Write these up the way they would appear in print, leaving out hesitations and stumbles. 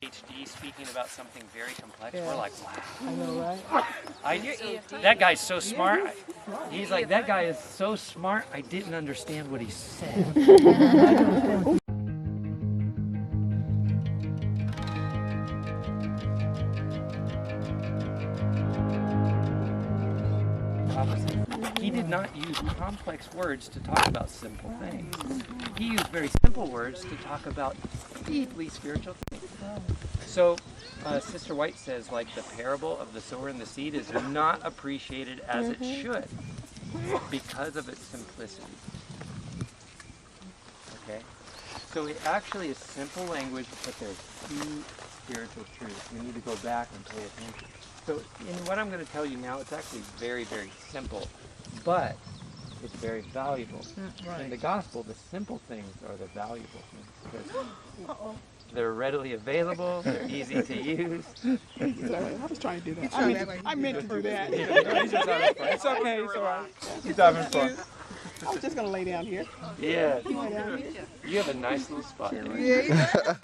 PhD speaking about something very complex, we're like, wow. I know, right? That guy's so smart. He's like, that guy is so smart, I didn't understand what he said. He did not use complex words to talk about simple things. He used very simple words to talk about deeply spiritual things. So Sister White says, like, the parable of the sower and the seed is not appreciated as it should because of its simplicity. Okay? So it actually is simple language, but there's deep spiritual truths. We need to go back and pay attention. So in what I'm going to tell you now, it's actually very, very simple, but it's very valuable. Right. In the gospel, the simple things are the valuable things because they're readily available, they're easy to use. I was trying to do that. I meant to do that. He's just having fun. It's okay, it's all right. He's having fun. I was just going to lay down here. Yeah. You have a nice little spot there. Yeah.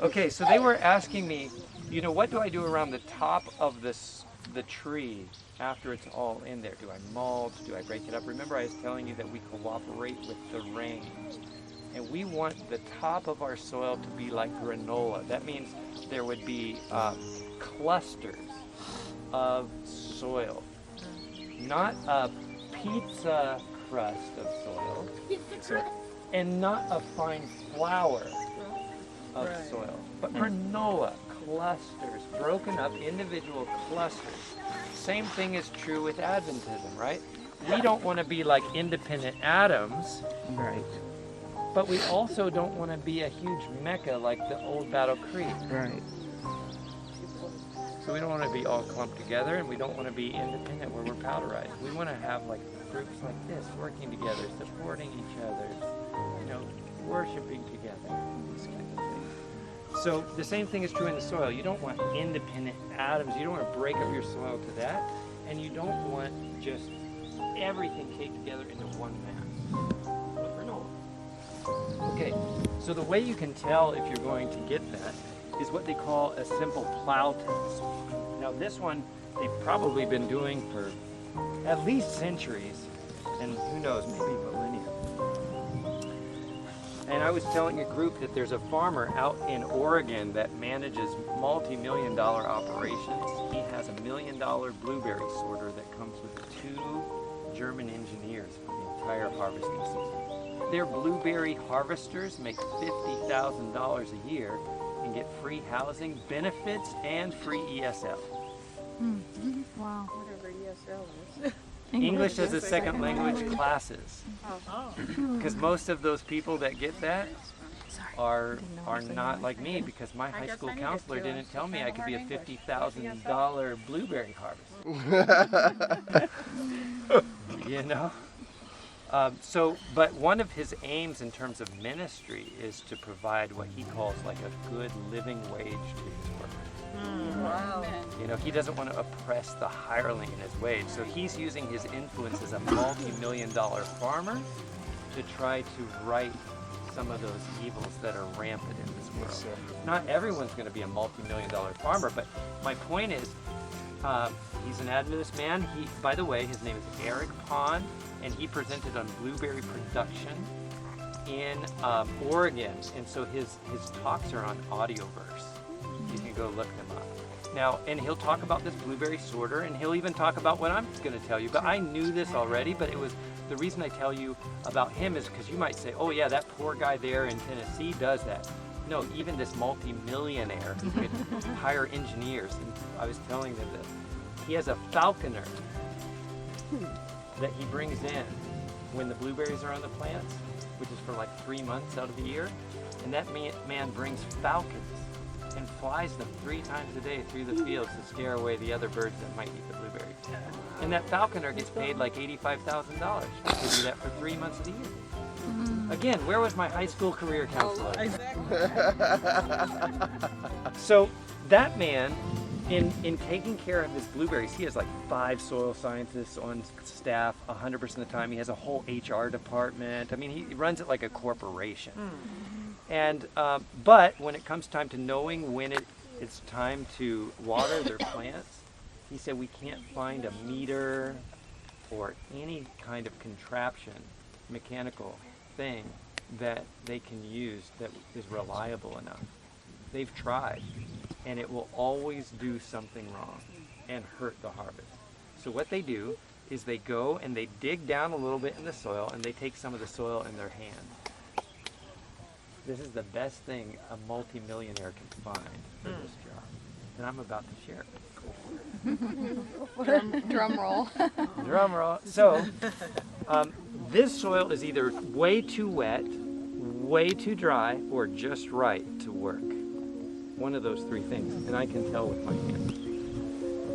Okay, so they were asking me, you know, what do I do around the top of the tree after it's all in there? Do I mulch? Do I break it up? Remember I was telling you that we cooperate with the rain. And we want the top of our soil to be like granola. That means there would be clusters of soil. Not a pizza crust of soil. And not a fine flour of soil. But granola. Clusters, broken up individual clusters. Same thing is true with Adventism, right? We don't want to be like independent atoms, Right. but we also don't want to be a huge mecca like the old Battle Creek. Right. So we don't want to be all clumped together, and we don't want to be independent where we're powderized. We want to have like groups like this, working together, supporting each other, you know, worshiping together, these kinds of things. So the same thing is true in the soil. You don't want independent atoms. You don't want to break up your soil to that. And you don't want just everything caked together into one mass. Okay, so the way you can tell if you're going to get that is what they call a simple plow test. Now this one they've probably been doing for at least centuries, and who knows, maybe millennia. And I was telling a group that there's a farmer out in Oregon that manages multi-million-dollar operations. He has $1 million blueberry sorter that comes with 2 German engineers for the entire harvesting season. Their blueberry harvesters make $50,000 a year and get free housing, benefits, and free ESL. Wow. Whatever ESL is. English as a second language classes. Because most of those people that get that are not like me, because my high school counselor didn't tell me I could be a $50,000 blueberry harvester. You know? But one of his aims in terms of ministry is to provide what he calls like a good living wage to his workers. Wow. You know, he doesn't want to oppress the hireling in his wage, so he's using his influence as a multi-million-dollar farmer to try to right some of those evils that are rampant in this world. Not everyone's going to be a multi-million-dollar farmer, but my point is, he's an Adventist man. By the way, his name is Eric Pond, and he presented on blueberry production in Oregon, and so his talks are on Audioverse. You can go look them up. Now, and he'll talk about this blueberry sorter, and he'll even talk about what I'm going to tell you. But I knew this already, but it was the reason I tell you about him is because you might say, oh yeah, that poor guy there in Tennessee does that. No, even this multi-millionaire who could hire engineers. And I was telling them that he has a falconer that he brings in when the blueberries are on the plants, which is for like 3 months out of the year. And that man brings falcons and flies them 3 times a day through the fields to scare away the other birds that might eat the blueberries. And that falconer gets paid like $85,000 to do that for 3 months of the year. Again, where was my high school career counselor? So that man, in taking care of his blueberries, he has like 5 soil scientists on staff 100% of the time. He has a whole HR department. I mean, he runs it like a corporation. And but when it comes time to knowing when it's time to water their plants, he said we can't find a meter or any kind of contraption, mechanical thing that they can use that is reliable enough. They've tried, and it will always do something wrong and hurt the harvest. So what they do is they go and they dig down a little bit in the soil, and they take some of the soil in their hand. This is the best thing a multimillionaire can find for this job, and I'm about to share it. Drum roll. Drum roll. So, this soil is either way too wet, way too dry, or just right to work. One of those three things, and I can tell with my hands.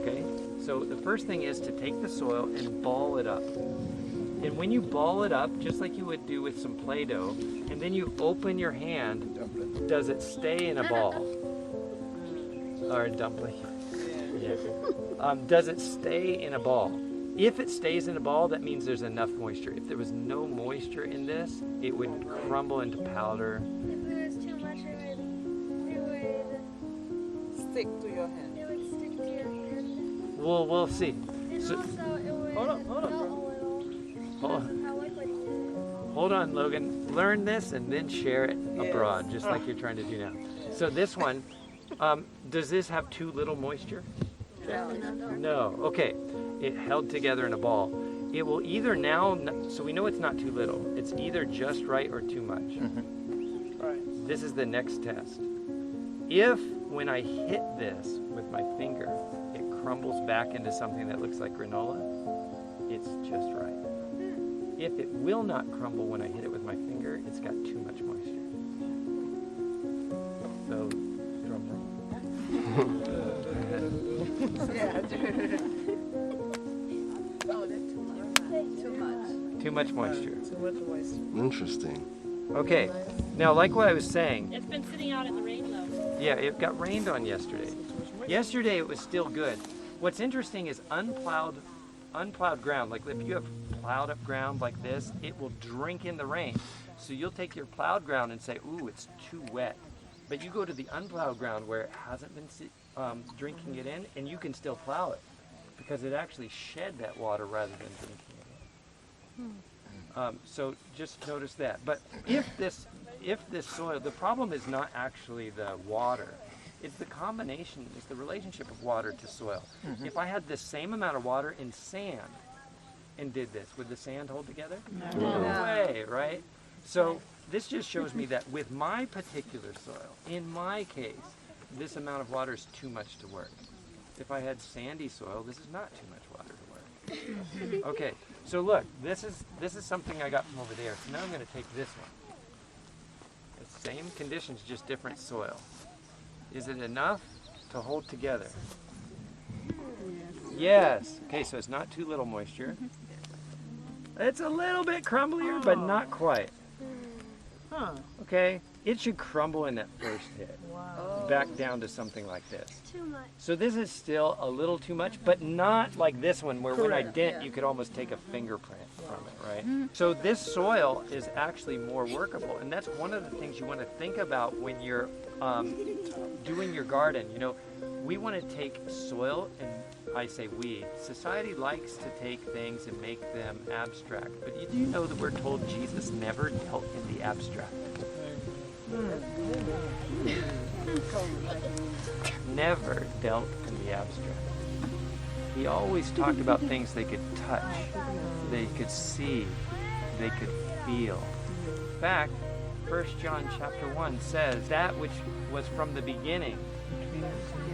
Okay? So the first thing is to take the soil and ball it up. And when you ball it up, just like you would do with some Play-Doh, and then you open your hand, does it stay in a ball? Or a dumpling? Yeah. Does it stay in a ball? If it stays in a ball, that means there's enough moisture. If there was no moisture in this, it would crumble into powder. If there was too much, it would Stick to your hand. it would stick to your hand. We'll see. And So, also, it would Hold on. melt a little. hold Because of how liquid it is. Hold on, Logan. Learn this and then share it Yes. abroad, just like you're trying to do now. So this one, does this have too little moisture? No. Okay. It held together in a ball. It will either now, so we know it's not too little. It's either just right or too much. Right. This is the next test. If when I hit this with my finger, it crumbles back into something that looks like granola, it's just right. If it will not crumble when I hit it with my finger, it's got too much moisture. So, drum roll. Yeah. Too much moisture. Too much moisture. Interesting. Okay, now like what I was saying, It's been sitting out in the rain though. yeah, it got rained on yesterday. Yesterday it was still good. What's interesting is unplowed ground, like if you have plowed up ground like this, it will drink in the rain. So you'll take your plowed ground and say, ooh, it's too wet. But you go to the unplowed ground where it hasn't been drinking it in, and you can still plow it because it actually shed that water rather than drinking it in. So just notice that. But if this soil, the problem is not actually the water. It's the combination, it's the relationship of water to soil. If I had the same amount of water in sand and did this, would the sand hold together? No way, right? So this just shows me that with my particular soil, in my case, this amount of water is too much to work. If I had sandy soil, this is not too much water to work. Okay, so look, this is something I got from over there. So now I'm going to take this one. The same conditions, just different soil. Is it enough to hold together? Yes. Okay, so it's not too little moisture. It's a little bit crumblier, but not quite. Huh. Okay, it should crumble in that first hit. Wow. Back down to something like this. Too much. So this is still a little too much, but not like this one where when I Correct, dent, yeah. you could almost take a fingerprint from it, right? So this soil is actually more workable, and that's one of the things you want to think about when you're doing your garden. You know, we want to take soil, and I say we, society likes to take things and make them abstract, but do you know that we're told Jesus never dealt in the abstract? Never dealt in the abstract. He always talked about things they could touch, they could see, they could feel. In fact, 1 John chapter 1 says, that which was from the beginning,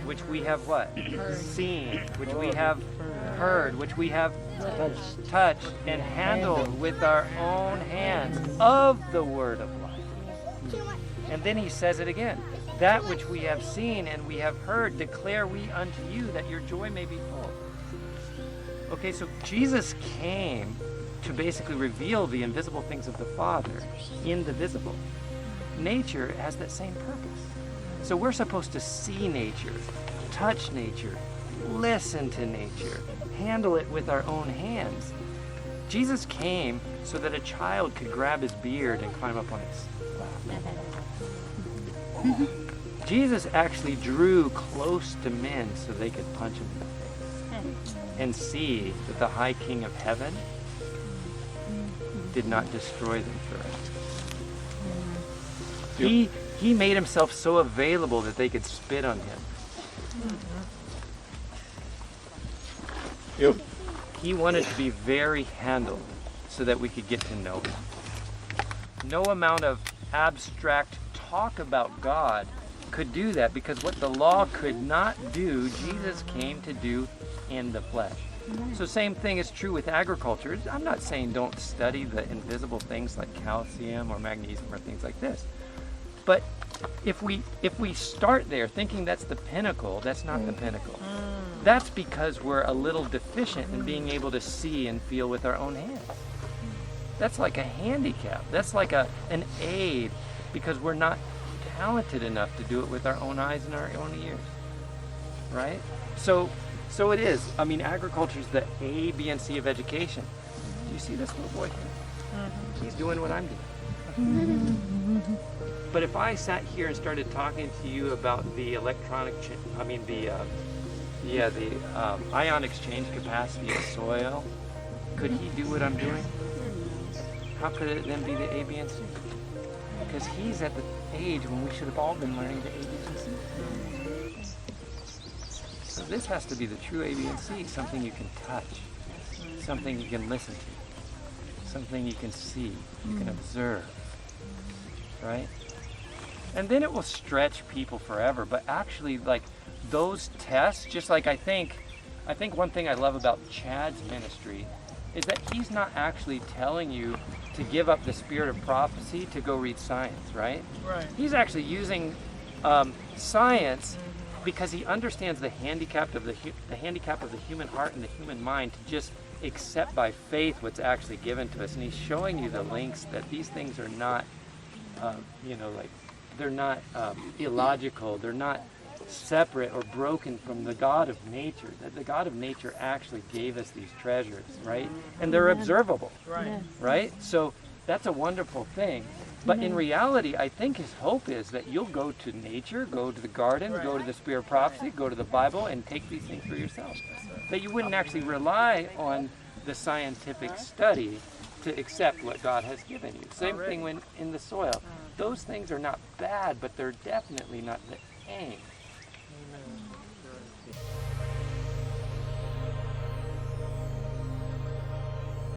which we have what? Seen, which we have heard, which we have touched and handled with our own hands of the word of life. And then he says it again. That which we have seen and we have heard, declare we unto you, that your joy may be full. Okay, so Jesus came to basically reveal the invisible things of the Father in the visible. Nature has that same purpose. So we're supposed to see nature, touch nature, listen to nature, handle it with our own hands. Jesus came so that a child could grab his beard and climb up on his lap. Jesus actually drew close to men so they could punch him in the face and see that the high King of heaven did not destroy them for it. He made himself so available that they could spit on him. Yep. He wanted to be very handled so that we could get to know him. No amount of abstract talk about God could do that, because what the law could not do, Jesus came to do in the flesh. So same thing is true with agriculture. I'm not saying don't study the invisible things like calcium or magnesium or things like this. But if we start there thinking that's the pinnacle, that's not the pinnacle. That's because we're a little deficient in being able to see and feel with our own hands. That's like a handicap. That's like an aid, because we're not talented enough to do it with our own eyes and our own ears, right? So it is. I mean, agriculture is the A, B, and C of education. Do you see this little boy here? He's doing what I'm doing. But if I sat here and started talking to you about the ion exchange capacity of soil, could he do what I'm doing? How could it then be the A, B, and C? Because he's at the age when we should have all been learning the A, B, and C. So this has to be the true A, B, and C, something you can touch, something you can listen to, something you can see, you can observe, right? And then it will stretch people forever. But actually, like those tests, just like I think one thing I love about Chad's ministry is that he's not actually telling you to give up the spirit of prophecy to go read science, right? Right. He's actually using science because he understands the handicap of the human heart and the human mind to just accept by faith what's actually given to us. And he's showing you the links that these things are not, they're not illogical. They're not separate or broken from the God of nature. That the God of nature actually gave us these treasures, right? And they're observable, right? So that's a wonderful thing. But in reality, I think his hope is that you'll go to nature, go to the garden, go to the spirit of prophecy, go to the Bible, and take these things for yourself. That you wouldn't actually rely on the scientific study to accept what God has given you. Same thing when in the soil. Those things are not bad, but they're definitely not the aim.